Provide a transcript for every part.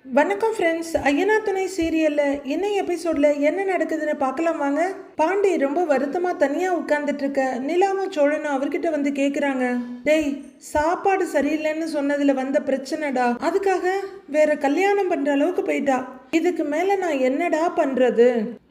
வணக்கம் ஃப்ரெண்ட்ஸ். ஐயனா துணை சீரியலில் என்ன எபிசோடில் என்ன நடக்குதுன்னு பார்க்கலாம் வாங்க. பாண்டி ரொம்ப வருத்தமாக தனியாக உட்கார்ந்துட்டு இருக்க நிலாவும் சோழனும் அவர்கிட்ட வந்து கேட்குறாங்க, டேய் சாப்பாடு சரியில்லைன்னு சொன்னதில் வந்த பிரச்சனைடா, அதுக்காக வேற கல்யாணம் பண்ணுற அளவுக்கு போயிட்டா. இதுக்கு மேலே நான் என்னடா பண்ணுறது?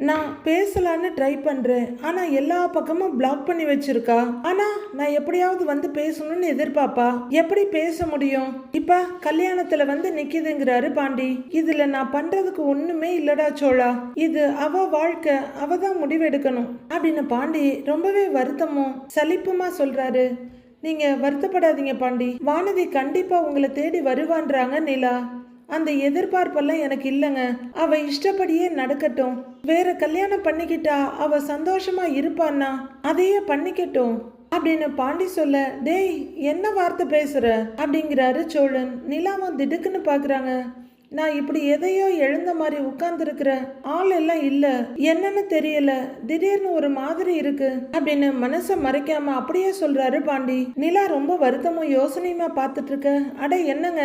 நான் பேசலான்னு ட்ரை பண்ணுறேன், ஆனால் எல்லா பக்கமும் பிளாக் பண்ணி வச்சிருக்கா. ஆனால் நான் எப்படியாவது வந்து பேசணும்னு எதிர்பார்ப்பா. எப்படி பேச முடியும்? இப்போ கல்யாணத்தில் வந்து நிற்கிதுங்கிறாரு பாண்டி. இதுல நான் பண்றதுக்கு ஒண்ணுமே இல்லடா சோழா, இது அவ வாழ்க்கை, அவ தான் முடிவெடுக்கணும் அப்படின்னு பாண்டி ரொம்பவே வருத்தமும் சலிப்புமா சொல்றாரு. நீங்க வருத்தப்படாதீங்க பாண்டி, வானதி கண்டிப்பா உங்களை தேடி வருவான்றாங்க நிலா. அந்த எதிர்பார்ப்பெல்லாம் எனக்கு இல்லைங்க. அவ இஷ்டப்படியே நடக்கட்டும். வேற கல்யாணம் பண்ணிக்கிட்டா அவ சந்தோஷமா இருப்பான்னா அதையே பண்ணிக்கட்டும் அப்படின்னு பாண்டி சொல்ல, டேய் என்ன வார்த்தை பேசுற அப்படிங்கிறாரு சோழன். நிலாவும் திடுக்குன்னு பாக்குறாங்க. நான் இப்படி எதையோ எழுந்த மாதிரி உட்கார்ந்துருக்கிற ஆள் எல்லாம் இல்ல, என்னன்னு தெரியல, திடீர்னு ஒரு மாதிரி இருக்கு அப்படின்னு மனசை மறைக்காம அப்படியே சொல்றாரு பாண்டி. நிலா ரொம்ப வருத்தமும் யோசனையுமா பார்த்துட்டு இருக்க. அட என்னங்க,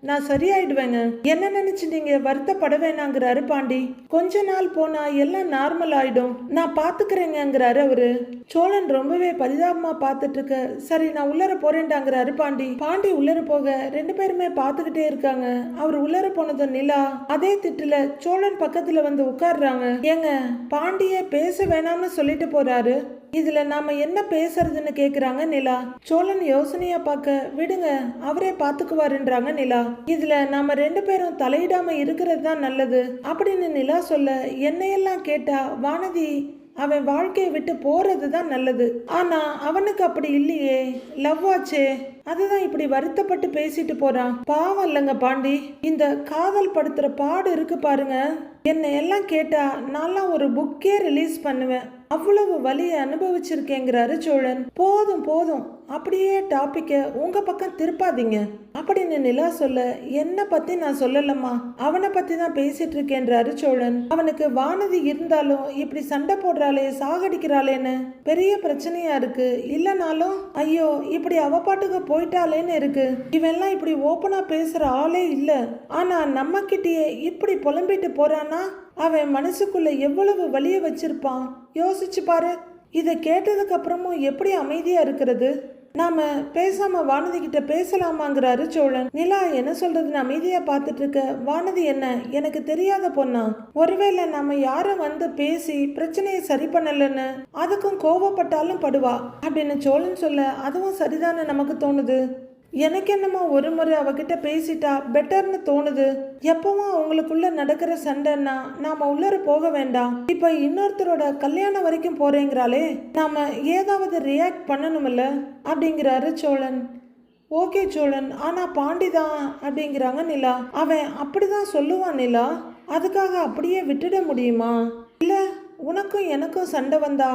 நான் சரியாயிடுவேங்க, என்ன நினைச்சு நீங்க வருத்தப்பட வேணாங்கிறாரு பாண்டி. கொஞ்ச நாள் போனா எல்லாம் நார்மல் ஆயிடும், நான் பாத்துக்கிறேங்கிறாரு அவரு. சோழன் ரொம்பவே பரிதாபமா பார்த்துட்டு இருக்க. சரி நான் உள்ளர போறேன்டாங்கிறாரு பாண்டி. பாண்டி உள்ளர போக ரெண்டு பேருமே பார்த்துக்கிட்டே இருக்காங்க. அவர் உள்ளர போனதும் நிலா அதே திட்டுல சோழன் பக்கத்துல வந்து உட்கார்றாங்க. ஏங்க பாண்டிய பேச வேணாம்னு சொல்லிட்டு போறாரு, இதுல நாம என்ன பேசுறதுன்னு கேக்குறாங்க நிலா. சோழன் யோசனையா பார்க்க, விடுங்க அவரே பாத்துக்குவாருன்றாங்க நிலா. இதுல நாம ரெண்டு பேரும் தலையிடாம இருக்கிறது தான் நல்லது அப்படின்னு நிலா சொல்ல, என்னையெல்லாம் கேட்டா வானதி அவன் வாழ்க்கையை விட்டு போறது தான் நல்லது. ஆனா அவனுக்கு அப்படி இல்லையே, லவ் ஆச்சே, அதுதான் இப்படி வருத்தப்பட்டு பேசிட்டு போறான். பாவம் இல்லைங்க பாண்டி, இந்த காதல் படுத்துற பாடு இருக்கு பாருங்க. என்னை எல்லாம் கேட்டா நான்லாம் ஒரு புக்கே ரிலீஸ் பண்ணுவேன், அவ்வளவு வலியை அனுபவிச்சிருக்கேங்கிறாரு சோழன். போதும் போதும், அப்படியே டாபிக்க உங்க பக்கம் திருப்பாதீங்க அப்படின்னு நிலா சொல்ல, என்ன பத்தி நான் சொல்லலம்மா, அவனை பத்தி தான் பேசிட்டு இருக்கேன்றாரு சோழன். அவனுக்கு வானதி இருந்தாலும் இப்படி சண்டை போடுறாளே, சாகடிக்கிறாளேன்னு பெரிய பிரச்சனையா இருக்கு. இல்லனாலும் ஐயோ இப்படி அவ பாட்டுக்கு போயிட்டாளேன்னு இருக்கு. இவெல்லாம் இப்படி ஓப்பனா பேசுற ஆளே இல்ல. ஆனா நம்ம கிட்டயே இப்படி புலம்பிட்டு போறானா, அவன் மனசுக்குள்ள எவ்வளவு வலிய வச்சிருப்பான் யோசிச்சு பாரு. இதை கேட்டதுக்கு அப்புறமும் எப்படி அமைதியா இருக்கிறது? நாம பேசாம வானதி கிட்ட பேசலாமாங்கிறாரு சோழன். நிலா என்ன சொல்றதுன்னு அமைதியா பார்த்துட்டு இருக்க. வானதி என்ன எனக்கு தெரியாத பொண்ணா? ஒருவேளை நாம யாரும் வந்து பேசி பிரச்சனையை சரி பண்ணலன்னு அதுக்கும் கோவப்பட்டாலும் படுவா அப்படின்னு சோழன் சொல்ல, அதுவும் சரிதானே நமக்கு தோணுது. எனக்கு என்னமோ ஒரு முறை அவகிட்ட பேசிட்டா பெட்டர்னு தோணுது. எப்பவும் அவங்களுக்குள்ள நடக்கிற சண்டைன்னா நாம உள்ளர போக வேண்டாம். இப்ப இன்னொருத்தரோட கல்யாணம் வரைக்கும் போறேங்கிறாளே, நாம ஏதாவது ரியாக்ட் பண்ணணும்ல அப்படிங்கிறாரு சோழன். ஓகே சோழன், ஆனா பாண்டிதான் அப்படிங்கிறாங்க நிலா. அவன் அப்படிதான் சொல்லுவான் நிலா, அதுக்காக அப்படியே விட்டுட முடியுமா? இல்ல உனக்கும் எனக்கும் சண்டை வந்தா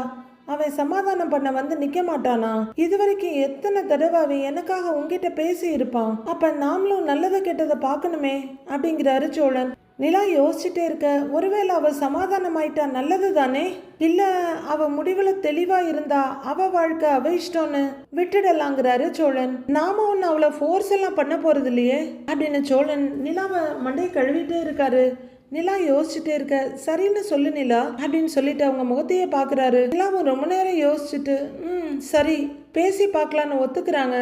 அவன் சமாதானம் பண்ண வந்து நிக்க மாட்டானா? இதுவரைக்கும் எத்தனை தடவை அவன் எனக்காக உங்ககிட்ட பேசி இருப்பான். அப்ப நாமளும் நல்லதை கெட்டதை பார்க்கணுமே அப்படிங்கிறாரு சோழன். நிலா யோசிச்சுட்டே இருக்க, ஒருவேளை அவ சமாதானம் ஆயிட்டா நல்லது தானே, இல்ல அவ முடிவுல தெளிவா இருந்தா அவ வாழ்க்கை அவ இஷ்டம்னு விட்டுடலாங்கிறாரு சோழன். நாம ஒன்னு அவளை ஃபோர்ஸ் எல்லாம் பண்ண போறது இல்லையே அப்படின்னு சோழன் நிலாவை மண்டையை கழுவிட்டே இருக்காரு. நிலா யோசிச்சுட்டே இருக்க, சரின்னு சொல்லு நிலா அப்படின்னு சொல்லிட்டு அவங்க முகத்தையே பாக்குறாரு. நிலாவும் ரொம்ப நேரம் யோசிச்சுட்டு சரி பேசி பார்க்கலான்னு ஒத்துக்கிறாங்க.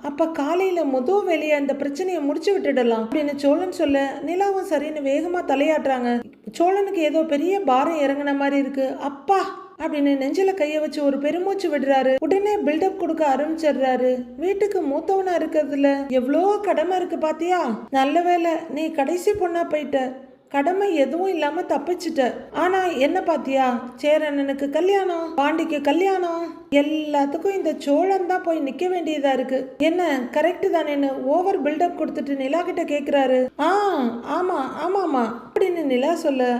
அப்ப காலையில முதல் வேலையா இந்த பிரச்சனையை முடிச்சு விட்டுடலாம் அப்படின்னு சோழன் சொல்ல, நிலாவும் சரின்னு வேகமா தலையாட்டுறாங்க. சோழனுக்கு ஏதோ பெரிய பாரம் இறங்கின மாதிரி இருக்கு. அப்பா அப்படின்னு நெஞ்சில கைய வச்சு ஒரு பெருமூச்சு விடுறாரு. உடனே பில்டப் கொடுக்க ஆரம்பிச்சிடுறாரு. வீட்டுக்கு மூத்தவனா இருக்கிறதுல எவ்வளோ கடமை இருக்கு பாத்தியா? நல்ல வேலை நீ கடைசி பொண்ணா போயிட்ட, கடமை எதுவும் இல்லாம தப்பிச்சிட்ட. ஆனா என்ன பாத்தியா, சேரனனுக்கு கல்யாணம், பாண்டிக்கு கல்யாணம், எல்லாத்துக்கும் இந்த சோழன் தான் போய் நிக்க வேண்டியதா இருக்கு. என்ன கரெக்ட் தானேன்னு ஓவர் பில்டப் கொடுத்துட்டு நிலா கிட்ட கேக்குறாரு. ஆமா ஆமாமா அப்படின்னு நிலா சொல்ல,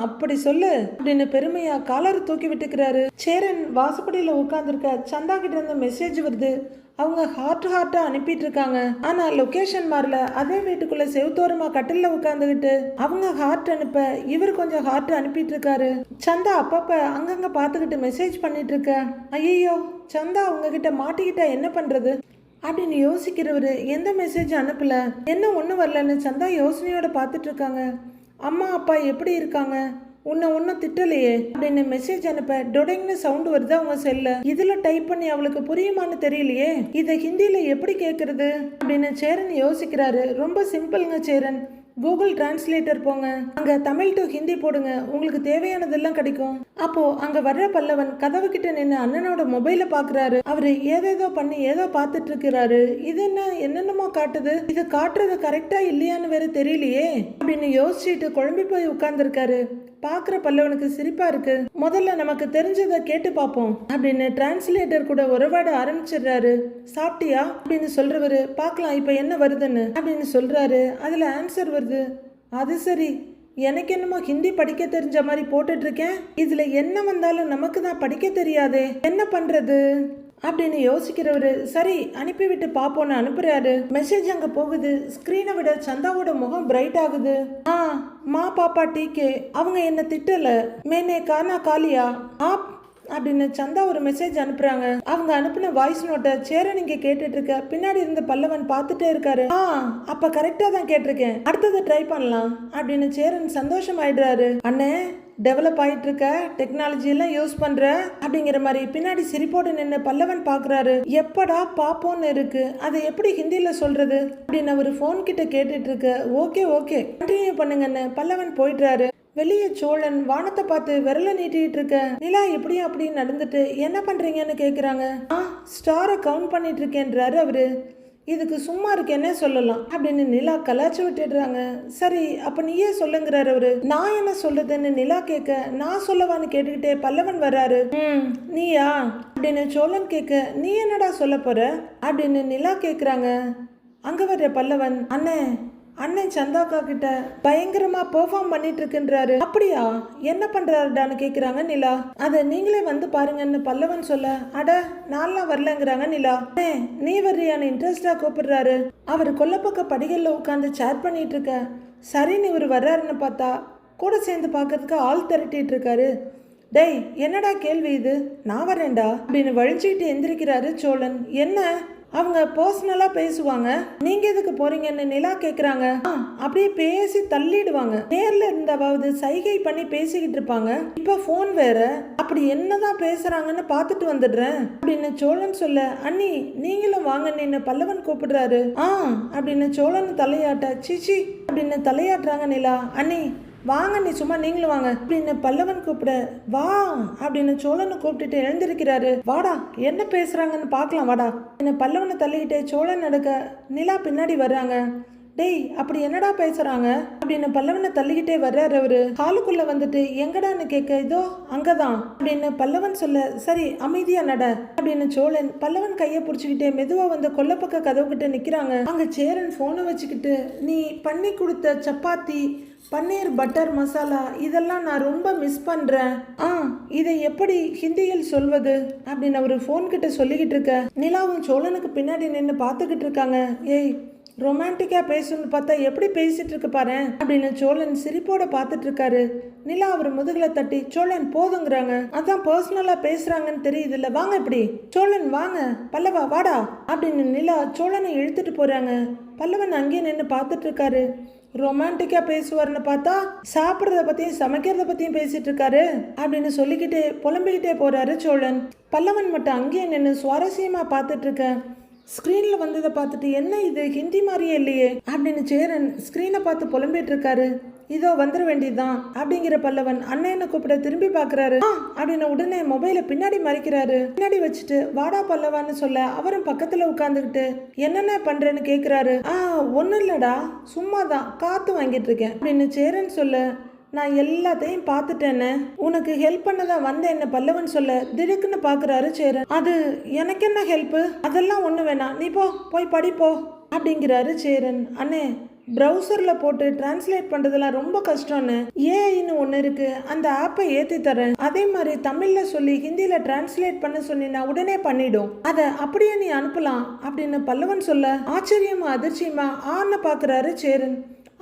அப்படி சொல்லு அப்படின்னு பெருமையா காலரை தூக்கி விட்டுக்கிறாரு. சேரன் வாசப்படியில உட்கார்ந்துருக்க. சந்தா கிட்ட இருந்து மெசேஜ் வருது. அவங்க ஹார்ட்டா அனுப்பிட்டு இருக்காங்க. ஆனா லொகேஷன் மாறல. அதே வீட்டுக்குள்ள செவுத்தோரமா கட்டில உட்கார்ந்துகிட்டு அவங்க ஹார்ட் அனுப்ப இவர் கொஞ்சம் ஹார்ட் அனுப்பிட்டு இருக்காரு. சந்தா அப்பப்ப அங்கங்க பாத்துக்கிட்டு மெசேஜ் பண்ணிட்டு இருக்க. ஐயோ சந்தா உங்ககிட்ட மாட்டிக்கிட்டா என்ன பண்றது? அப்படின்னு யோசிக்கிறவரு எந்த மெசேஜ் அனுப்பல, என்ன ஒன்றும் வரலன்னு சந்தா யோசனையோட பார்த்துட்டு இருக்காங்க. அம்மா அப்பா எப்படி இருக்காங்க, உன்னை ஒன்றும் திட்டலையே அப்படின்னு மெசேஜ் அனுப்ப டொடங்னு சவுண்ட் வருது அவங்க செல்ல. இதுல டைப் பண்ணி அவளுக்கு புரியுமான்னு தெரியலையே, இதை ஹிந்தியில எப்படி கேட்கறது அப்படின்னு சேரன் யோசிக்கிறாரு. ரொம்ப சிம்பிள்ங்க சேரன், கூகுள் டிரான்ஸ்லேட்டர் போங்க, அங்க தமிழ் டு ஹிந்தி போடுங்க, உங்களுக்கு தேவையானதெல்லாம் கிடைக்கும். அப்போ அங்க வர்ற பல்லவன் கதவு கிட்ட நின்று அண்ணனோட மொபைல பாக்குறாரு. அவரு ஏதேதோ பண்ணி ஏதோ பார்த்துட்டு இருக்கிறாரு. இது என்ன என்னென்னமோ காட்டுது, இது காட்டுறது கரெக்டா இல்லையான்னு வேற தெரியலையே அப்படின்னு யோசிச்சுட்டு குழம்பி போய் உட்கார்ந்துருக்காரு. பாக்குற பல்லவனுக்கு சிரிப்பா இருக்கு. முதல்ல நமக்கு தெரிஞ்சதை கேட்டு பார்ப்போம் அப்படின்னு டிரான்ஸ்லேட்டர் கூட உறவாட ஆரம்பிச்சிடுறாரு. சாப்பிட்டியா அப்படின்னு சொல்றவரு பார்க்கலாம் இப்ப என்ன வருதுன்னு அப்படின்னு சொல்றாரு. அதுல ஆன்சர் வருது. அது சரி, எனக்கு என்னமோ ஹிந்தி படிக்க தெரிஞ்ச மாதிரி போட்டுட்டு இருக்கேன், இதுல என்ன வந்தாலும் நமக்கு தான் படிக்க தெரியாதே, என்ன பண்றது அப்படின்னு யோசிக்கிறவரு சரி அனுப்பிவிட்டு பாப்போன்னு அனுப்புறாரு. மெசேஜ் அங்க போகுது. ஸ்கிரீனை விட சந்தாவோட முகம் பிரைட் ஆகுது. மா பாப்பா டீகே, அவங்க என்ன திட்டல, மேனே கானா காலியா ஆப் அப்படின்னு சந்தா ஒரு மெசேஜ் அனுப்புறாங்க. அவங்க அனுப்பின வாய்ஸ் நோட்டை சேரன் இங்க கேட்டுட்டு இருக்க. பின்னாடி இருந்த பல்லவன் பார்த்துட்டே இருக்காரு. அப்ப கரெக்டா தான் கேட்டிருக்கேன், அடுத்தது ட்ரை பண்ணலாம் அப்படின்னு சேரன் சந்தோஷம் ஆயிடுறாரு. அண்ணே டெவலப் ஆயிட்டு இருக்க டெக்னாலஜி எல்லாம் யூஸ் பண்ற அப்படிங்கிற மாதிரி பின்னாடி சிரிப்போடு நின்று பல்லவன் பாக்குறாரு. எப்படா பாப்போன்னு இருக்கு, அதை எப்படி ஹிந்தியில சொல்றது அப்படின்னு அவர் போன் கிட்ட கேட்டுட்டு இருக்க. ஓகே ஓகே கண்டினியூ பண்ணுங்கன்னு பல்லவன் போயிடுறாரு. வெளியே சோழன் வானத்தை பார்த்து விரல நீட்டிட்டு இருக்க. நிலா எப்படியும் அப்படி நடந்துட்டு என்ன பண்றீங்கன்னு கேக்குறாங்க. ஸ்டாரை கவுண்ட் பண்ணிட்டு இருக்கேன்றாரு அவரு. இதுக்கு சும்மா இருக்கேன்னே சொல்லலாம் அப்படின்னு நிலா கலாச்சி விட்டுடுறாங்க. சரி அப்ப நீயே சொல்லுங்கிறாரு அவரு. நான் என்ன சொல்றதுன்னு நிலா கேட்க, நான் சொல்லவான்னு கேட்டுக்கிட்டே பல்லவன் வர்றாரு. நீயா அப்படின்னு சோழன் கேட்க, நீ என்னடா சொல்ல போற அப்படின்னு நிலா கேக்குறாங்க. அங்க வர்ற பல்லவன், அண்ணன் சந்தாக்கா கிட்ட பயங்கரமா பெர்ஃபார்ம் பண்ணிட்டு இருக்குன்றாரு. அப்படியா, என்ன பண்றாருடான்னு கேக்குறாங்க நிலா. அத நீங்களே வந்து பாருங்கன்னு பல்லவன் சொல்ல, அட நான்லாம் வரலங்கிறாங்க நிலா. நீ வர்றியான்னு இன்ட்ரெஸ்டா கூப்பிடுறாரு. அவர் கொல்லப்பக்க படிகள்ல உட்காந்து சேட் பண்ணிட்டு இருக்க. சரின்னு இவர் வர்றாருன்னு பார்த்தா கூட சேர்ந்து பார்க்கறதுக்கு ஆள் திரட்டிட்டு இருக்காரு. டேய் என்னடா கேள்வி இது, நான் வரேன்டா அப்படின்னு வழிஞ்சிக்கிட்டு எந்திரிக்கிறாரு சோழன். என்ன அவங்க பர்சனலா பேசுவாங்க, நீங்க எதுக்கு போறீங்கன்னு நிலா கேக்குறாங்க. அப்படியே பேசி தள்ளிடுவாங்க, நேர்ல இருந்தாவது சைகை பண்ணி பேசிக்கிட்டு இருப்பாங்க, இப்ப போன் வேற, அப்படி என்னதான் பேசுறாங்கன்னு பாத்துட்டு வந்துடுறேன் அப்படின்னு சோழன் சொல்ல, அண்ணி நீங்களும் வாங்கன்னு பல்லவன் கூப்பிடுறாரு. அப்படின்னு சோழன் தலையாட்ட, சிச்சி அப்படின்னு தலையாட்டுறாங்க நிலா. அண்ணி வாங்க, நீ சும்மா நீங்களும் வாங்க அப்படின்னு பல்லவன் கூப்பிட, வா அப்படின்னு சோழனை கூப்பிட்டுட்டு எழுந்திருக்கிறாரு. வாடா என்ன பேசுறாங்கன்னு பார்க்கலாம் வாடா என்ன பல்லவனை தள்ளிக்கிட்டே சோழன் நடக்க நிலா பின்னாடி வர்றாங்க. டேய் அப்படி என்னடா பேசுறாங்க அப்படின்னு பல்லவனை தள்ளிக்கிட்டே வர்றாரு அவரு. ஹாலுக்குள்ள வந்துட்டு எங்கடான்னு கேட்க, இதோ அங்கதான் அப்படின்னு பல்லவன் சொல்ல, சரி அமைதியா நட அப்படின்னு சோழன் பல்லவன் கையை பிடிச்சுக்கிட்டே மெதுவா வந்து கொல்லப்பக்க கதவு கிட்ட நிக்கிறாங்க. அங்க சேரன் போனை வச்சுக்கிட்டு, நீ பண்ணி கொடுத்த சப்பாத்தி பன்னீர் பட்டர் மசாலா இதெல்லாம் நான் ரொம்ப மிஸ் பண்றேன், இதை எப்படி ஹிந்தியில் சொல்வது அப்படின்னு அவரு போன் கிட்ட சொல்லிக்கிட்டு இருக்க. நிலாவும் சோழனுக்கு பின்னாடி நின்று பார்த்துக்கிட்டு இருக்காங்க. ஏய் ரொமான்டிக்கா பேசணும்னு பார்த்தா எப்படி பேசிட்டு இருக்கு பாரு அப்படின்னு சோழன் சிரிப்போட பார்த்துட்டு இருக்காரு. நிலா அவர் முதுகுல தட்டி, சோழன் போதுங்கிறாங்க, அதான் பர்சனலா பேசுறாங்கன்னு தெரியுது இல்ல, வாங்க இப்படி சோழன் வாங்க, பல்லவா வாடா அப்படின்னு நிலா சோழனை இழுத்துட்டு போறாங்க. பல்லவன் அங்கேயே நின்று பார்த்துட்டு இருக்காரு. ரொமான்டிக்கா பேசுவார்னு பார்த்தா சாப்பிட்றத பத்தியும் சமைக்கிறத பத்தியும் பேசிட்டு இருக்காரு அப்படின்னு சொல்லிக்கிட்டே புலம்பிக்கிட்டே போறாரு சோழன். பல்லவன் மட்டும் அங்கேயே நின்று சுவாரஸ்யமா பார்த்துட்டு இருக்க. ஸ்கிரீன்ல வந்ததை பார்த்துட்டு, என்ன இது ஹிந்தி மாதிரியே இல்லையே அப்படின்னு சேரன் ஸ்கிரீனை பார்த்து புலம்பிட்டு இருக்காரு. இதோ வந்துட வேண்டியதுதான் அப்படிங்கிற பல்லவன் அண்ணனை கூப்பிட திரும்பி பாக்குறாரு. அப்படின்னு உடனே மொபைல பின்னாடி மறைக்கிறாரு. பின்னாடி வச்சுட்டு வாடா பல்லவான்னு சொல்ல அவரும் பக்கத்துல உட்கார்ந்துகிட்டு என்னென்ன பண்றேன்னு கேக்குறாரு. ஒன்னும் இல்லடா சும்மாதான் காத்து வாங்கிட்டு இருக்கேன் அப்படின்னு சேரன் சொல்ல, நான் எல்லாத்தையும் பார்த்துட்டேன்னு உனக்கு ஹெல்ப் பண்ணதான் வந்தேன்னு பல்லவன் சொல்ல திடுக்குன்னு பாக்குறாரு சேரன். அது எனக்கு என்ன ஹெல்ப், அதெல்லாம் ஒண்ணு வேணாம், நீ போய் படிப்போ அப்படிங்கிறாரு சேரன். அண்ணே ப்ரௌசரில் போட்டு டிரான்ஸ்லேட் பண்ணுறதுலாம் ரொம்ப கஷ்டம்னு ஏஐன்னு ஒன்று இருக்கு, அந்த ஆப்பை ஏற்றி தரேன், அதே மாதிரி தமிழில் சொல்லி ஹிந்தியில் டிரான்ஸ்லேட் பண்ண சொன்னா உடனே பண்ணிடும், அதை அப்படியே நீ அனுப்பலாம் அப்படின்னு பல்லவன் சொல்ல ஆச்சரியமா அதிர்ச்சியமா ஆன்னு பார்க்குறாரு சேரன்.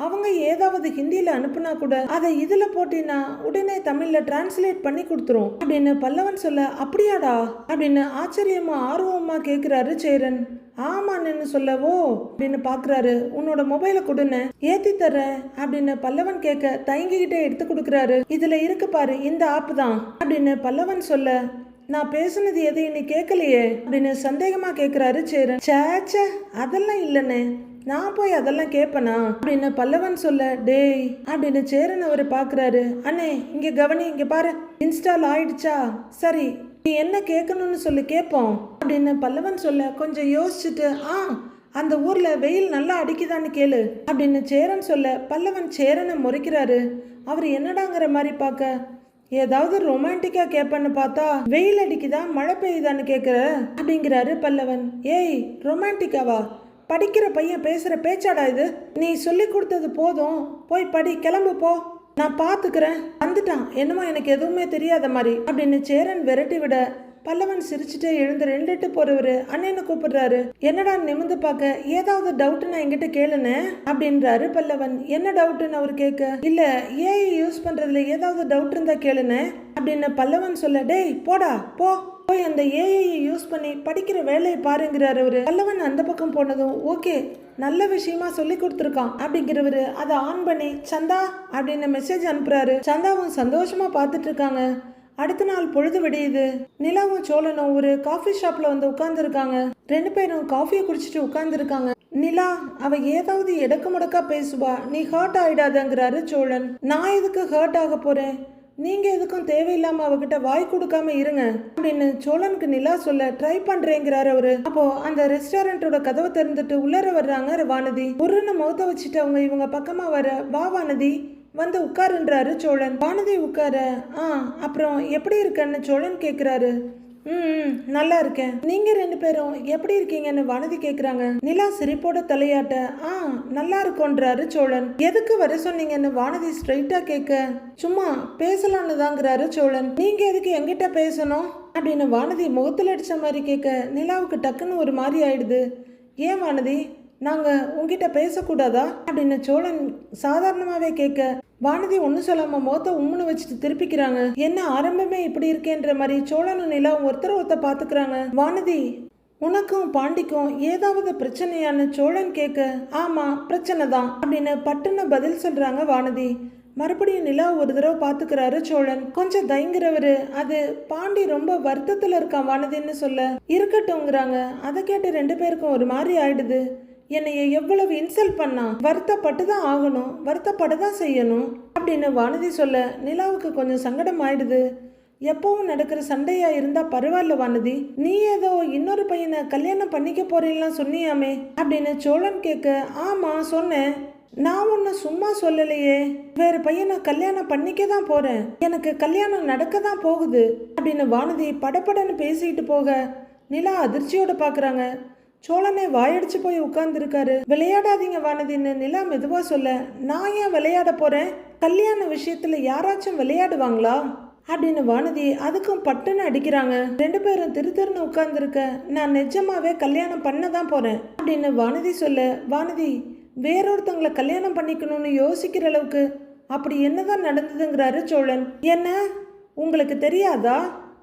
அவங்க ஏதாவது ஹிந்தியில அனுப்புனா கூட அதை இதுல போட்டினா உடனே தமிழ்ல டிரான்ஸ்லேட் பண்ணி கொடுத்துரும் அப்படின்னு பல்லவன் சொல்ல, அப்படியாடா அப்படின்னு ஆச்சரியமா ஆர்வமா கேக்குறாரு சேரன். ஆமான்னு சொல்லவோ அப்படின்னு பாக்குறாரு. உன்னோட மொபைலை கொடுன்னு. ஏத்தி தர்றேன் அப்படின்னு பல்லவன் கேட்க தயங்கிக்கிட்டே எடுத்து கொடுக்குறாரு. இதுல இருக்கு பாரு, இந்த ஆப் தான் அப்படின்னு பல்லவன் சொல்ல, நான் பேசுனது எதையும் நீ கேட்கலையே அப்படின்னு சந்தேகமா கேக்குறாரு சேரன். சேச்ச அதெல்லாம் இல்லைன்னு, நான் போய் அதெல்லாம் கேட்பனா அப்படின்னு பல்லவன் சொல்ல, டேய் அப்படின்னு சேரன் அவரை பாக்குறாரு. அண்ணே இங்க கவனி, இங்க பாரு, இன்ஸ்டால் ஆயிடுச்சா? சரி நீ என்ன கேட்கணும்னு சொல்லி கேட்போம் அப்படின்னு பல்லவன் சொல்ல, கொஞ்சம் யோசிச்சுட்டு அந்த ஊர்ல வெயில் நல்லா அடிக்குதான்னு கேளு அப்படின்னு சேரன் சொல்ல, பல்லவன் சேரனை முறைக்கிறாரு. அவர் என்னடாங்கிற மாதிரி பார்க்க, ஏதாவது ரொமான்டிக்கா கேட்பன்னு பார்த்தா வெயில் அடிக்குதா மழை பெய்யுதான்னு கேட்குற அப்படிங்கிறாரு பல்லவன். ஏய் ரொமான்டிக்காவா? படிக்கிற பையன் பேசுற பேச்சாடா இது? நீ சொல்லி கொடுத்தது போதும், போய் படி, கிளம்பு போ, நான் பாத்துக்கிறேன். வந்துட்டான் என்னமோ எனக்கு எதுவுமே தெரியாத மாதிரி அப்படின்னு சேரன் விரட்டி விட, பல்லவன் சிரிச்சுட்டே எழுந்து 2 போறவரு அண்ணன்னு கூப்பிடுறாரு. என்னடா நிமிந்து பார்க்க, ஏதாவது டவுட்னா என்கிட்ட கேளுன்னு அப்படின்றாரு பல்லவன். என்ன டவுட்னு அவர் கேட்க, இல்ல ஏஐ யூஸ் பண்றதுல ஏதாவது டவுட் இருந்தா கேளுன்னு அப்படின்னு பல்லவன் சொல்ல, டேய் போடா போ, போய் அந்த ஏஐ யூஸ் பண்ணி படிக்கிற வேலையை பாருங்கிறாரு அவரு. பல்லவன் அந்த பக்கம் போனதும், ஓகே நல்ல விஷயமா சொல்லி கொடுத்துருக்கான் அப்படிங்கிறவரு அதை ஆன் பண்ணி சந்தா அப்படின்னு மெசேஜ் அனுப்புறாரு. சந்தாவும் சந்தோஷமா பார்த்துட்டு இருக்காங்க. அடுத்த நாள் பொழுது விடியுது. நிலாவும் சோழனும் ஒரு காஃபி ஷாப்ல வந்து உட்கார்ந்து இருக்காங்க. 2 பேரும் காஃபியை குடிச்சிட்டு உட்கார்ந்து இருக்காங்க. நிலா அவ ஏதாவது எடக்கு முடக்கா பேசுவா, நீ ஹர்ட் ஆயிடாதங்கிறாரு சோழன். நான் எதுக்கு ஹர்ட் ஆக போறேன், நீங்க எதுக்கும் தேவையில்லாம அவகிட்ட வாய் கொடுக்காம இருங்க அப்படின்னு சோழனுக்கு நிலா சொல்ல, ட்ரை பண்றேங்கிறாரு அவரு. அப்போ அந்த ரெஸ்டாரண்டோட கதவை திறந்துட்டு உள்ளர வர்றாங்க வானதி. ஒருன்னு முகத்தை வச்சுட்டு அவங்க இவங்க பக்கமா வர, வா வானதி வந்து உட்காருன்றாரு சோழன். வானதி உட்கார, அப்புறம் எப்படி இருக்கன்னு சோழன் கேக்குறாரு. நல்லா இருக்கேன், நீங்க 2 பேரும் எப்படி இருக்கீங்கன்னு வானதி கேக்குறாங்க. நிலா சிரிப்போட தலையாட்ட, நல்லா இருக்கோன்றாரு சோழன். எதுக்கு வர சொன்னீங்கன்னு வானதி ஸ்ட்ரைட்டா கேட்க, சும்மா பேசலான்னு தாங்கிறாரு சோழன். நீங்க எதுக்கு என்கிட்ட பேசணும் அப்படின்னு வானதி முகத்துல அடிச்ச மாதிரி கேட்க, நிலாவுக்கு டக்குன்னு ஒரு மாதிரி ஆயிடுது. ஏன் வானதி, நாங்க உங்ககிட்ட பேசக்கூடாதா அப்படின்னு சோழன் சாதாரணமாவே கேட்க, வானதி ஒன்னும் சொல்லாம முகத்தை உம்முன்னு வச்சுட்டு திருப்பிக்கிறாங்க. என்ன ஆரம்பமே இப்படி இருக்கேன்ற மாதிரி சோழனும் நிலாவும் ஒருத்தர் பாத்துக்கிறாங்க. வானதி, உனக்கும் பாண்டிக்கும் ஏதாவது பிரச்சனையான்னு சோழன் கேட்க, ஆமா பிரச்சனை தான் அப்படின்னு பட்டுன்னு பதில் சொல்றாங்க வானதி. மறுபடியும் நிலா ஒரு தடவை பாத்துக்கிறாரு சோழன். கொஞ்சம் தயங்குறவரு, அது பாண்டி ரொம்ப வருத்தத்துல இருக்கான் வானதின்னு சொல்ல, இருக்கட்டும்ங்கிறாங்க. அதை கேட்டு 2 பேருக்கும் ஒரு மாதிரி ஆயிடுது. என்னைய எவ்வளவு இன்சல்ட் பண்ணா, வருத்தப்பட்டு தான் ஆகணும், வருத்தப்பட தான் செய்யணும் அப்படின்னு வானதி சொல்ல, நிலாவுக்கு கொஞ்சம் சங்கடம் ஆயிடுது. எப்பவும் நடக்கிற சண்டையா இருந்தா பரவாயில்ல வானதி, நீ ஏதோ இன்னொரு பையனை கல்யாணம் பண்ணிக்க போறேன்லாம் சொன்னியாமே அப்படின்னு சோழன் கேட்க, ஆமா சொன்னேன், நான் ஒன்னும் சும்மா சொல்லலையே, வேற பையனை கல்யாணம் பண்ணிக்க தான் போறேன், எனக்கு கல்யாணம் நடக்க தான் போகுது அப்படின்னு வானதி படப்படன்னு பேசிட்டு போக நிலா அதிர்ச்சியோட பாக்குறாங்க. சோழனே வாயடிச்சு போய் உட்கார்ந்துருக்காரு. விளையாடாதீங்க வானதின்னு நிலா மெதுவா சொல்ல, நான் ஏன் விளையாட போறேன், கல்யாண விஷயத்துல யாராச்சும் விளையாடுவாங்களா அப்படின்னு வானதி அதுக்கும் பட்டுன்னு அடிக்கிறாங்க. 2 பேரும் திருன்னு உட்கார்ந்துருக்க, நான் நிஜமாவே கல்யாணம் பண்ண தான் போறேன் அப்படின்னு வானதி சொல்ல, வானதி வேறொருத்தவங்களை கல்யாணம் பண்ணிக்கணும்னு யோசிக்கிற அளவுக்கு அப்படி என்னதான் நடந்ததுங்கிறாரு சோழன். என்ன உங்களுக்கு தெரியாதா,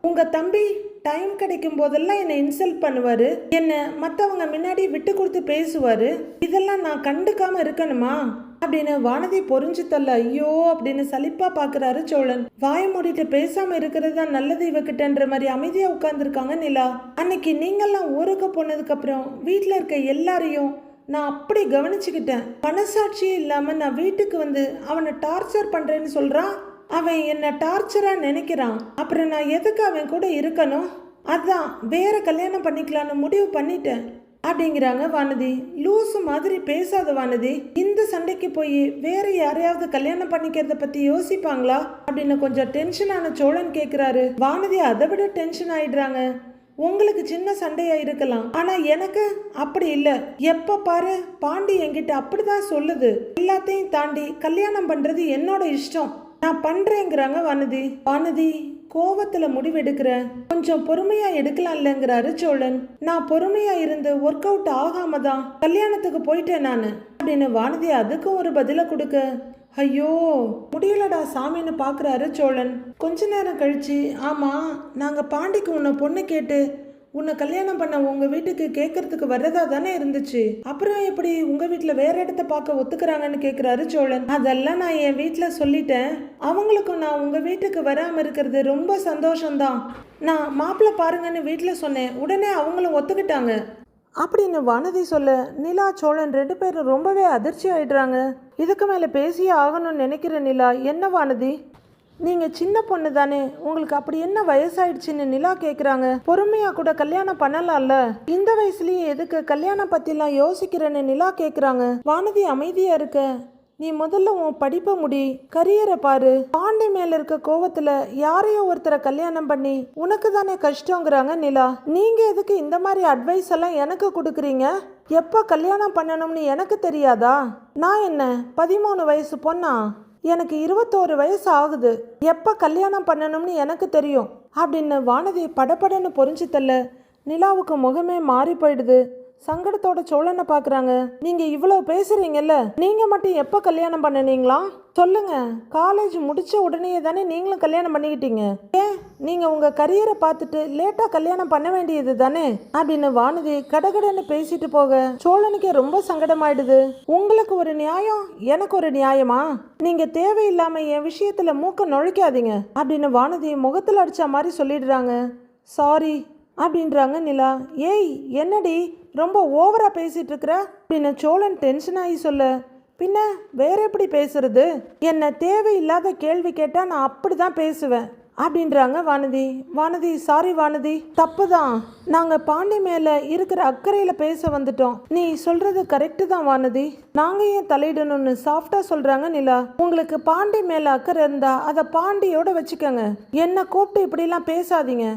உங்க தம்பி டைம் கிடைக்கும் போதெல்லாம் என்னை இன்சல்ட் பண்ணுவாரு, என்ன மற்றவங்க முன்னாடி விட்டு கொடுத்து பேசுவாரு, இதெல்லாம் நான் கண்டுக்காம இருக்கணுமா அப்படின்னு வானதி பொறிஞ்சு தள்ள, ஐயோ அப்படின்னு சலிப்பா பாக்குறாரு சோழன். வாய மூடிட்டு பேசாம இருக்கிறது தான் நல்லது இவகிட்டன்ற மாதிரி அமைதியா உட்கார்ந்துருக்காங்க நிலா. அன்னைக்கு நீங்கெல்லாம் ஊருக்கு போனதுக்கு அப்புறம் வீட்டுல இருக்க எல்லாரையும் நான் அப்படி கவனிச்சுக்கிட்டேன். மனசாட்சியே இல்லாம நான் வீட்டுக்கு வந்து அவனை டார்ச்சர் பண்றேன்னு சொல்றான். அவன் என்ன டார்ச்சரா நினைக்கிறான். அப்புறம் நான் எதுக்கு அவன் கூட இருக்கணும், அதான் வேற கல்யாணம் பண்ணிக்கலான்னு முடிவு பண்ணிட்டேன் அப்படிங்கிறாங்க வானதி. லூசு மாதிரி பேசாத வானதி, இந்த சண்டைக்கு போய் வேற யாரையாவது கல்யாணம் பண்ணிக்கிறத பத்தி யோசிப்பாங்களா அப்படின்னு கொஞ்சம் டென்ஷனான சோழன் கேக்குறாரு. வானதி அதை விட டென்ஷன் ஆயிடுறாங்க. உங்களுக்கு சின்ன சண்டையா இருக்கலாம், ஆனா எனக்கு அப்படி இல்ல, எப்ப பாரு பாண்டி என்கிட்ட அப்படிதான் சொல்லுது, எல்லாத்தையும் தாண்டி கல்யாணம் பண்றது என்னோட இஷ்டம், நான் பண்றேங்கிறாங்க வானதி. வானதி கோவத்துல முடிவெடுக்கிற, கொஞ்சம் பொறுமையா எடுக்கலாம் இல்லைங்கிறாரு சோழன். நான் பொறுமையா இருந்து ஒர்க் அவுட் ஆகாம தான் கல்யாணத்துக்கு போயிட்டேன் நானு அப்படின்னு வானதி அதுக்கும் ஒரு பதிலை கொடுக்க, ஐயோ முடியலடா சாமின்னு பாக்குறாரு சோழன். கொஞ்ச நேரம் கழிச்சு, ஆமா நாங்க பாண்டிக்கு உன்னை பொண்ணு கேட்டு உன்னை கல்யாணம் பண்ண உங்க வீட்டுக்கு கேட்கறதுக்கு வர்றதா தானே இருந்துச்சு, அப்புறம் எப்படி உங்க வீட்டுல வேற இடத்த பார்க்க ஒத்துக்கிறாங்கன்னு கேக்குறாரு சோழன். அதெல்லாம் நான் என் வீட்டுல சொல்லிட்டேன், அவங்களுக்கும் நான் உங்க வீட்டுக்கு வராம இருக்கிறது ரொம்ப சந்தோஷம்தான். நான் மாப்பிள்ளை பாருங்கன்னு வீட்டுல சொன்னேன், உடனே அவங்களும் ஒத்துக்கிட்டாங்க அப்படின்னு வானதி சொல்ல, நிலா சோழன் 2 பேரும் ரொம்பவே அதிர்ச்சி ஆயிடுறாங்க. இதுக்கு மேலே பேசியே ஆகணும்னு நினைக்கிற நிலா, என்ன வானதி நீங்கள் சின்ன பொண்ணு தானே, உங்களுக்கு அப்படி என்ன வயசாயிடுச்சுன்னு நிலா கேட்குறாங்க. பொறுமையாக கூட கல்யாணம் பண்ணலாம்ல, இந்த வயசுலேயே எதுக்கு கல்யாணம் பற்றிலாம் யோசிக்கிறேன்னு நிலா கேட்குறாங்க. வானதி அமைதியாக இருக்க, நீ முதல்ல உன் படிப்பை முடி, கரியரை பாரு. பாண்டி மேல இருக்க கோவத்துல யாரையோ ஒருத்தரை கல்யாணம் பண்ணி உனக்கு தானே கஷ்டங்கிறாங்க நிலா. நீங்க எதுக்கு இந்த மாதிரி அட்வைஸ் எல்லாம் எனக்கு கொடுக்குறீங்க? எப்ப கல்யாணம் பண்ணணும்னு எனக்கு தெரியாதா? நான் என்ன 13 வயசு பொண்ணா? எனக்கு 21 வயசு ஆகுது. எப்ப கல்யாணம் பண்ணணும்னு எனக்கு தெரியும் அப்படின்னு வானதி படபடன்னு பொறிஞ்சு தள்ள நிலாவுக்கு முகமே மாறி போயிடுது. சங்கடத்தோட சோழனை பாக்குறாங்க. நீங்க இவ்வளவு பேசுறீங்கல்ல, நீங்க மட்டும் எப்ப கல்யாணம் பண்ணனீங்களா சொல்லுங்க? காலேஜ் முடிச்ச உடனே தானே நீங்களும் கல்யாணம் பண்ணிக்கிட்டீங்க. ஏன் நீங்க உங்க கரியரை பார்த்துட்டு லேட்டா கல்யாணம் பண்ண வேண்டியது தானே அப்படின்னு வானதி கடகடன்னு பேசிட்டு போக சோழனுக்கே ரொம்ப சங்கடமாயிடுது. உங்களுக்கு ஒரு நியாயம், எனக்கு ஒரு நியாயமா? நீங்க தேவையில்லாம என் விஷயத்துல மூக்க நுழைக்காதீங்க அப்படின்னு வானதி முகத்துல அடிச்ச மாதிரி சொல்லிடுறாங்க. சாரி அப்படின்றாங்க நிலா. ஏய் என்னடி ரொம்ப ஓவரா பேசிட்டு இருக்கிற அப்படின்னு சோழன் டென்ஷன் ஆகி சொல்ல, பின்ன வேற எப்படி பேசுறது? என்ன தேவையில்லாத கேள்வி கேட்டா நான் அப்படிதான் பேசுவேன் அப்படின்றாங்க வானதி. வானதி சாரி வானதி, தப்பு தான். நாங்க பாண்டி மேல இருக்கிற அக்கறையில பேச வந்துட்டோம். நீ சொல்றது கரெக்டு தான் வானதி, நாங்க ஏன் தலையிடணும்னு சாஃப்டா சொல்றாங்க நிலா. உங்களுக்கு பாண்டி மேல அக்கறை இருந்தா அதை பாண்டியோட வச்சுக்கோங்க, என்ன கூப்பிட்டு இப்படிலாம் பேசாதீங்க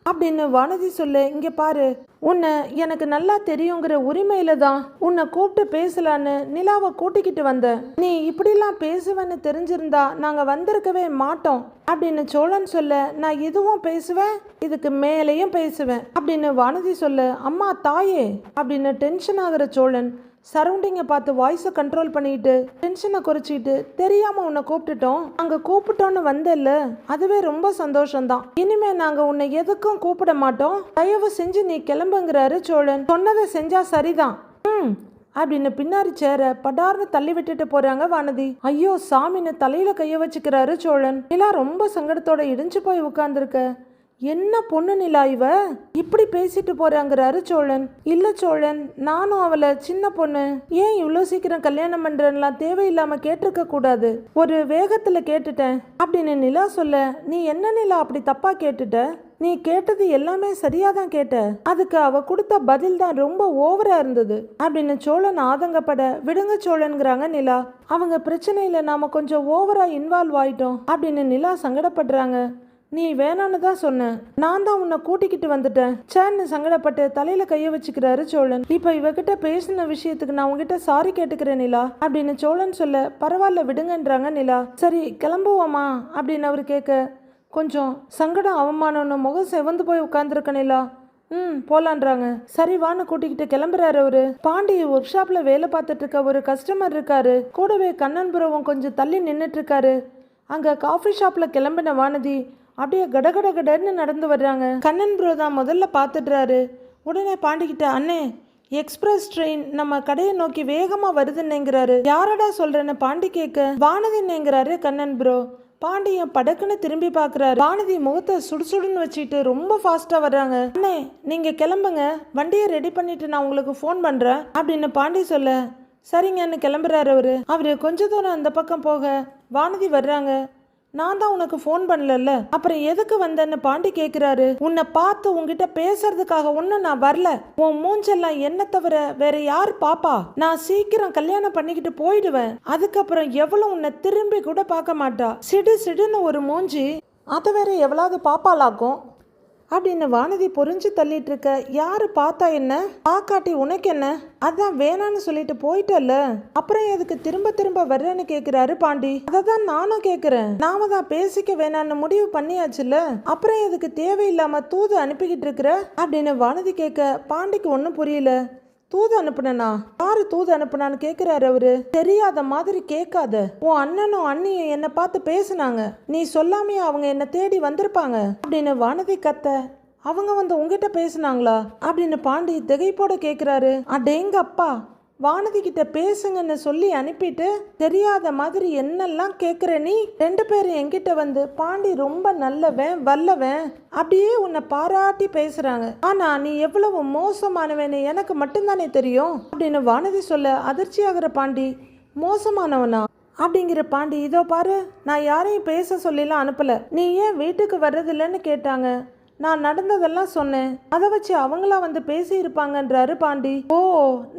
அப்படின்னு வானதி சொல்ல, இங்க பாரு உன்னை எனக்கு நல்லா தெரியுங்கிற உரிமையில தான் உன்னை கூப்பிட்டு பேசலான்னு நிலாவை கூட்டிக்கிட்டு வந்த. நீ இப்படிலாம் பேசுவேன்னு தெரிஞ்சிருந்தா நாங்க வந்திருக்கவே மாட்டோம் அப்படின்னு சோழன் சொல்ல, நான் இதுவும் பேசுவேன் இதுக்கு மேலேயும் பேசுவேன் அப்படின்னு வானதி சொல்ல, அம்மா தாயே அப்படின்னு டென்ஷன் ஆகுற சோழன் சரௌண்டிங்கை பார்த்து வாய்ஸை கண்ட்ரோல் பண்ணிட்டு டென்ஷனை குறைச்சிட்டு, தெரியாம உன்னை கூப்பிட்டுட்டோம், அங்க கூப்பிட்டோன்னு வந்தல்ல அதுவே ரொம்ப சந்தோஷம்தான். இனிமே நாங்க உன்னை எதுக்கும் கூப்பிட மாட்டோம், தயவு செஞ்சு நீ கிளம்புங்கிறாரு சோழன். சொன்னதை செஞ்சா சரிதான் அப்படின்னு பின்னாடி சேர படார்னு தள்ளி விட்டுட்டு போறாங்க வானதி. ஐயோ சாமின்னு தலையில கைய வச்சுக்கிறாரு சோழன். நிலா ரொம்ப சங்கடத்தோட இடிஞ்சு போய் உட்கார்ந்துருக்க. என்ன பொண்ணு நிலா இவ இப்படி பேசிட்டு போறாங்கிறாரு சோழன். இல்ல சோழன், நானும் அவளை சின்ன பொண்ணு, ஏன் இவ்வளோ சீக்கிரம் கல்யாணம் பண்றேன்லாம் தேவையில்லாம கேட்டிருக்க கூடாது, ஒரு வேகத்துல கேட்டுட்டேன் அப்படின்னு நிலா சொல்ல, நீ என்ன நிலா அப்படி தப்பா கேட்டுட்ட? நீ கேட்டது எல்லாமே சரியாதான் கேட்ட, அதுக்கு அவ கொடுத்த பதில் தான் ரொம்ப ஓவரா இருந்தது அப்படின்னு சோழன் ஆதங்கப்பட, விடுங்க சோழன்கிறாங்க நிலா. அவங்க பிரச்சனையில நாம கொஞ்சம் ஓவரா இன்வால்வ் ஆயிட்டோம் அப்படின்னு நிலா சங்கடப்படுறாங்க. நீ வேணான்னு தான் சொன்ன, நான் தான் உன்னை கூட்டிக்கிட்டு வந்துட்டேன் சேன்னு சங்கடப்பட்டு தலையில கைய வச்சுக்கிறாரு சோழன். இப்ப இவகிட்ட பேசின விஷயத்துக்கு நான் உங்ககிட்ட சாரி கேட்டுக்கிறேன் நிலா அப்படின்னு சோழன் சொல்ல, பரவாயில்ல விடுங்கன்றாங்க நிலா. சரி கிளம்புவோமா அப்படின்னு அவர் கேட்க, கொஞ்சம் சங்கடம் அவமானம்னு முகம் செவந்து போய் உட்கார்ந்துருக்க நிலா. போலான்றாங்க. சரி வான்னு கூட்டிக்கிட்டு கிளம்புறாரு அவரு. பாண்டி ஒர்க் ஷாப்ல வேலை பார்த்துட்டு இருக்க ஒரு கஸ்டமர் இருக்காரு, கூடவே கண்ணன் புறவும் கொஞ்சம் தள்ளி நின்றுட்டு இருக்காரு. அங்க காஃபி ஷாப்ல கிளம்பின வானதி அப்படியே கடகடன்னு நடந்து வர்றாங்க. கண்ணன் ப்ரோ தான் முதல்ல பார்த்துடுறாரு. உடனே பாண்டிக்கிட்ட, அண்ணே எக்ஸ்பிரஸ் ட்ரெயின் நம்ம கடையை நோக்கி வேகமா வருதுன்னுங்கிறாரு. யாரடா சொல்றேன்னு பாண்டி கேட்க, வானதின்னுங்கிறாரு கண்ணன் ப்ரோ. பாண்டியன் படக்குன்னு திரும்பி பார்க்குறாரு. வானதி முகத்தை சுடுசுடுன்னு வச்சுட்டு ரொம்ப ஃபாஸ்டா வர்றாங்க. அண்ணே நீங்க கிளம்புங்க, வண்டியை ரெடி பண்ணிட்டு நான் உங்களுக்கு ஃபோன் பண்றேன் அப்படின்னு பாண்டி சொல்ல, சரிங்கன்னு கிளம்புறாரு அவரு கொஞ்ச தூரம் அந்த பக்கம் போக வானதி வர்றாங்க. நான் தான் உனக்கு ஃபோன் பண்ணல, அப்புறம் எதுக்கு வந்தேன்னு பாண்டி கேட்குறாரு. உன்னை பார்த்து உங்ககிட்ட பேசுறதுக்காக ஒன்றும் நான் வரல, உன் மூஞ்செல்லாம் என்ன தவிர வேற யார் பாப்பா? நான் சீக்கிரம் கல்யாணம் பண்ணிக்கிட்டு போயிடுவேன், அதுக்கப்புறம் எவ்வளவு உன்னை திரும்பி கூட பார்க்க மாட்டா. சிடுன்னு ஒரு மூஞ்சி, அதை வேற எவ்வளவு பாப்பாலாக்கும் அப்படின்னு வானதி பொறிஞ்சு தள்ளிட்டு இருக்க. யாரு பார்த்தா என்ன, பாக்காட்டி உனக்கு என்ன, அதான் வேணான்னு சொல்லிட்டு போயிட்டல்ல, அப்புறம் எதுக்கு திரும்ப திரும்ப வர்றேன்னு கேக்குறாரு பாண்டி. அததான் நானும் கேக்குறேன், நாம தான் பேசிக்க வேணான்னு முடிவு பண்ணியாச்சுல்ல, அப்புறம் எதுக்கு தேவையில்லாம தூது அனுப்பிக்கிட்டு இருக்கிற அப்படின்னு வானதி கேட்க பாண்டிக்கு ஒன்றும் புரியல. தூது அனுப்புனா? யாரு தூது அனுப்புனான்னு கேக்குறாரு அவரு. தெரியாத மாதிரி கேட்காத. உன் அண்ணனும் அண்ணியும் என்னை பார்த்து பேசுனாங்க. நீ சொல்லாமையே அவங்க என்னை தேடி வந்திருப்பாங்க அப்படின்னு வானதி கத்த. அவங்க வந்து உங்ககிட்ட பேசுனாங்களா அப்படின்னு பாண்டி திகைப்போட கேட்குறாரு. அடேங்க அப்பா, வானதி கிட்ட பேசுங்கன்னு சொல்லி அனுப்பிட்டு தெரியாத மாதிரி என்னெல்லாம் கேட்குற நீ? 2 பேரும் என்கிட்ட வந்து பாண்டி ரொம்ப நல்லவன் வல்லவன் அப்படியே உன்னை பாராட்டி பேசுறாங்க. ஆனா நீ எவ்வளவு மோசமானவன்னு எனக்கு மட்டும்தானே தெரியும் அப்படின்னு வானதி சொல்ல அதிர்ச்சியாகிற பாண்டி, மோசமானவனா அப்படிங்கிற பாண்டி, இதோ பாரு, நான் யாரையும் பேச சொல்லிலாம் அனுப்பல. நீ ஏன் வீட்டுக்கு வர்றதில்லைன்னு கேட்டாங்க. நான் நடந்ததெல்லாம் சொன்னேன். அதை வச்சு அவங்களா வந்து பேசி இருப்பாங்கன்றாரு பாண்டி. ஓ,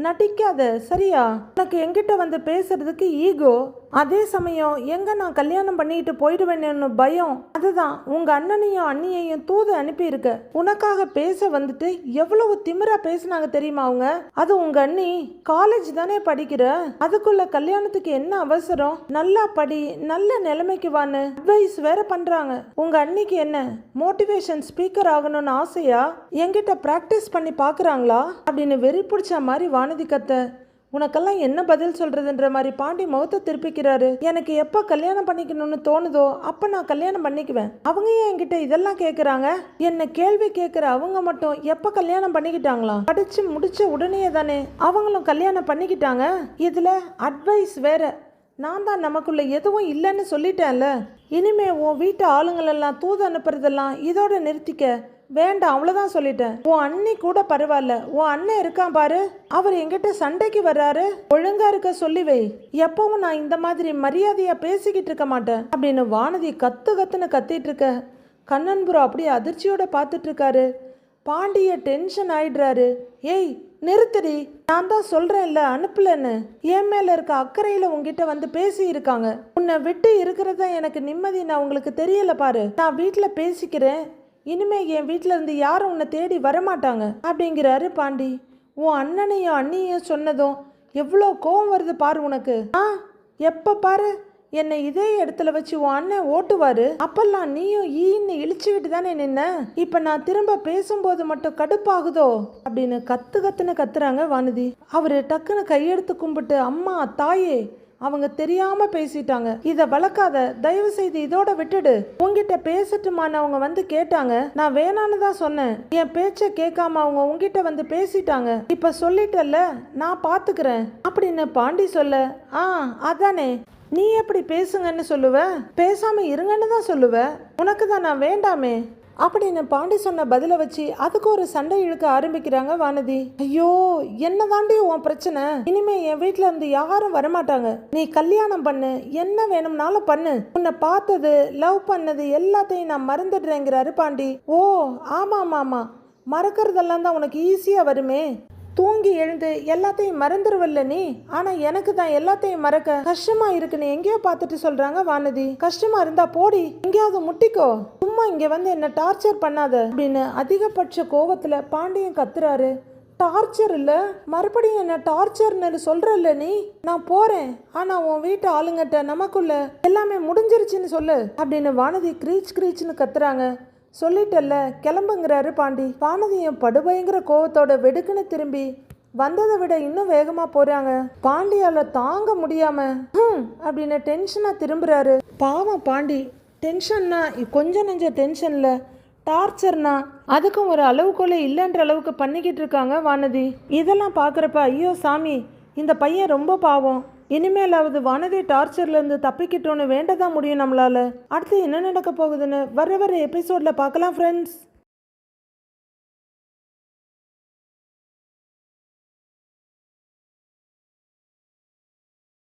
நடிக்காத சரியா? உனக்கு என்கிட்ட வந்து பேசுறதுக்கு ஈகோ, அதே சமயம் எங்க நான் கல்யாணம் பண்ணிட்டு போயிடுவேன்னு பயம். அதுதான் உங்க அண்ணனையும் அண்ணியையும் தூது அனுப்பி இருக்க. உனக்காக பேச வந்துட்டு எவ்வளவு திமிரா பேசினாங்க தெரியுமா அவங்க? அது உங்க அண்ணி காலேஜ் தானே படிக்கிற, அதுக்குள்ள கல்யாணத்துக்கு என்ன அவசரம்? நல்லா படி, நல்ல நிலைமைக்கு வான்னு அட்வைஸ் வேற பண்றாங்க. உங்க அண்ணிக்கு என்ன மோட்டிவேஷன் ஸ்பீக்கர் ஆகணும்னு ஆசையா? என்கிட்ட பிராக்டிஸ் பண்ணி பாக்குறாங்களா அப்படின்னு வெறி பிடிச்ச மாதிரி வானதி கத்த. உனக்கெல்லாம் என்ன பதில் சொல்றதுன்ற மாதிரி பாண்டி முகத்தை திருப்பிக்கிறாரு. எனக்கு எப்போ கல்யாணம் பண்ணிக்கணும்னு தோணுதோ அப்போ நான் கல்யாணம் பண்ணிக்குவேன். அவங்க ஏன் என்கிட்ட இதெல்லாம் கேட்குறாங்க? என்ன கேள்வி கேட்குற அவங்க மட்டும் எப்போ கல்யாணம் பண்ணிக்கிட்டாங்களாம்? படிச்சு முடிச்ச உடனே தானே அவங்களும் கல்யாணம் பண்ணிக்கிட்டாங்க. இதில் அட்வைஸ் வேற. நான் தான் நமக்குள்ள எதுவும் இல்லைன்னு சொல்லிட்டேன்ல. இனிமே உன் வீட்டு ஆளுங்களெல்லாம் தூது அனுப்புறதெல்லாம் இதோட நிறுத்திக்க. வேண்டாம், அவ்வளோதான் சொல்லிட்டேன். உன் அண்ணி கூட பரவாயில்ல, உன் அண்ணன் இருக்கான் பாரு, அவர் என்கிட்ட சண்டைக்கு வர்றாரு. ஒழுங்கா இருக்க சொல்லி வை. எப்பவும் நான் இந்த மாதிரி மரியாதையா பேசிக்கிட்டு இருக்க மாட்டேன் அப்படின்னு வானதி கத்துன்னு கத்திட்டு இருக்க. கண்ணன்புரம் அப்படியே அதிர்ச்சியோட பார்த்துட்டு இருக்காரு. பாண்டிய டென்ஷன் ஆயிடுறாரு. ஏய் நிறுத்துடி, நான் தான் சொல்றேன்ல அனுப்பலன்னு. என் மேல இருக்க அக்கறையில உங்ககிட்ட வந்து பேசி இருக்காங்க. உன்னை விட்டு இருக்கிறதா எனக்கு நிம்மதி. நான் உங்களுக்கு தெரியல பாரு. நான் வீட்டுல பேசிக்கிறேன். இனிமே என் வீட்டில் இருந்து யாரும் உன்னை தேடி வரமாட்டாங்க அப்படிங்கிறாரு பாண்டி. உன் அண்ணனையும் அண்ணியும் சொன்னதும் எவ்வளோ கோவம் வருது பாரு உனக்கு. எப்போ பாரு என்னை இதே இடத்துல வச்சு உன் அண்ணன் ஓட்டுவாரு. அப்பெல்லாம் நீயும் ஈன்னு இழிச்சுக்கிட்டு தானே நின்ன. இப்போ நான் திரும்ப பேசும்போது மட்டும் கடுப்பாகுதோ அப்படின்னு கத்துன்னு கத்துறாங்க வானதி. அவரு டக்குன்னு கையெடுத்து கும்பிட்டு, அம்மா தாயே, அவங்க தெரியாம பேசிட்டாங்க, இத வளர்க்காத, தயவு செய்து இதோட விட்டுடு. உங்ககிட்ட பேசட்டுமான்னு அவங்க வந்து கேட்டாங்க. நான் வேணான்னு தான் சொன்னேன். என் பேச்ச கேட்காம அவங்க உங்ககிட்ட வந்து பேசிட்டாங்க. இப்ப சொல்லிட்டல்ல, நான் பாத்துக்கிறேன் அப்படின்னு பாண்டி சொல்ல. அதானே, நீ எப்படி பேசுங்கன்னு சொல்லுவ? பேசாம இருங்கன்னு தான் சொல்லுவ. உனக்கு தான் நான் வேண்டாமே அப்படின்னு பாண்டி சொன்ன பதில வச்சு அதுக்கு ஒரு சண்டை இழுக்க ஆரம்பிக்கிறாங்க வானதி. ஐயோ, என்ன தாண்டி உன் பிரச்சனை? இனிமே என் வீட்டுல இருந்து யாரும் வரமாட்டாங்க. நீ கல்யாணம் பண்ணு, என்ன வேணும்னாலும் பண்ணு. உன்னை பார்த்தது, லவ் பண்ணது எல்லாத்தையும் நான் மறந்துடுறேங்கிறாரு பாண்டி. ஓ ஆமா, மறக்கிறதெல்லாம் தான் உனக்கு ஈஸியா வருமே. தூங்கி எழுந்து எல்லாத்தையும் மறந்துடுவல்ல நீ. ஆனா எனக்கு தான் எல்லாத்தையும் மறக்க கஷ்டமா இருக்குன்னு எங்கேயோ பார்த்துட்டு சொல்றாங்க வானதி. கஷ்டமா இருந்தா போடி, எங்கேயாவது முட்டிக்கோ, சும்மா இங்க வந்து என்ன டார்ச்சர் பண்ணாத அப்படின்னு அதிகபட்ச கோவத்துல பாண்டியன் கத்துறாரு. டார்ச்சர் இல்ல, மறுபடியும் என்ன டார்ச்சர்னு சொல்றல்ல நீ. நான் போறேன், ஆனா உன் வீட்டு ஆளுங்கிட்ட நமக்குள்ள எல்லாமே முடிஞ்சிருச்சுன்னு சொல்லு அப்படின்னு வானதி கிரீச்னு கத்துறாங்க. சொல்லிட்டல்ல, கிளம்புங்கிறாரு பாண்டி. வானதியும் படுபயங்கர கோவத்தோட வெடுக்குன்னு திரும்பி வந்ததை விட இன்னும் வேகமா போறாங்க. பாண்டியால தாங்க முடியாம அப்படின்னு டென்ஷனா திரும்புறாரு. பாவம் பாண்டி. டென்ஷன்னா கொஞ்சம் நெஞ்ச டென்ஷன்ல, டார்ச்சர்னா அதுக்கும் ஒரு அளவுக்குள்ள இல்லைன்ற அளவுக்கு பண்ணிக்கிட்டு இருக்காங்க வானதி. இதெல்லாம் பார்க்குறப்ப ஐயோ சாமி, இந்த பையன் ரொம்ப பாவம். இனிமேலாவது வானதி டார்ச்சர்லேருந்து தப்பிக்கிட்டோன்னு வேண்டதான் முடியும் நம்மளால. அடுத்து என்ன நடக்க போகுதுன்னு வர எபிசோடில் பார்க்கலாம் ஃப்ரெண்ட்ஸ்.